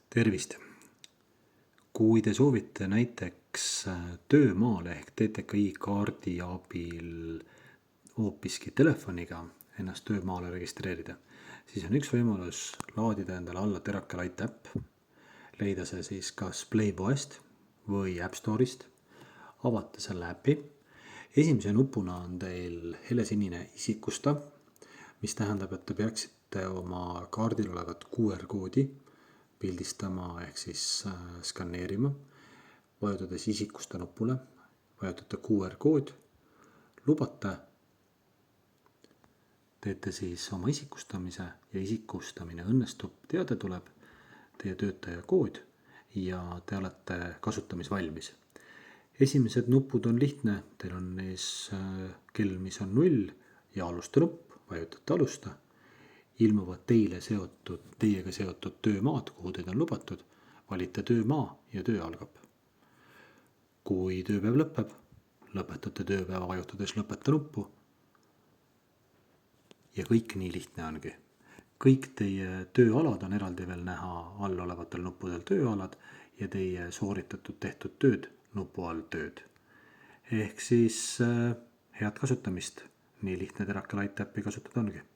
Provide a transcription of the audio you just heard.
Tervist! Kui te soovite näiteks töömaale ehk TTKI kaardi abil hoopiski telefoniga ennast töömaale registreerida, siis on üks võimalus laadida endale alla Teracle Lite äpp, leida see siis kas Playboyst või App Store'ist, avata selle äpi. Esimese nupuna on teil helesinine isikusta, mis tähendab, et te peaksite oma kaardil olevat QR-koodi pildistama ehk siis skanneerima, vajutades isikusta nupule, vajutate QR-kood, lubate, teete siis oma isikustamise ja isikustamine õnnestub, teade tuleb, teie töötaja kood ja te olete kasutamisvalmis. Esimesed nupud on lihtne, teil on ees kell, mis on 0 ja alusta nupp, vajutate alusta. Ilmuvad teiega seotud töömaad, kuhu teid on lubatud, valite töömaa ja töö algab. Kui tööpäev lõpeb, lõpetate tööpäeva vajutades lõpeta nuppu ja kõik nii lihtne ongi. Kõik teie tööalad on eraldi veel näha all olevatel nuppudel tööalad ja teie sooritatud tehtud tööd nupu all tööd. Ehk siis head kasutamist, nii lihtne Teracle Lite äppi kasutada ongi.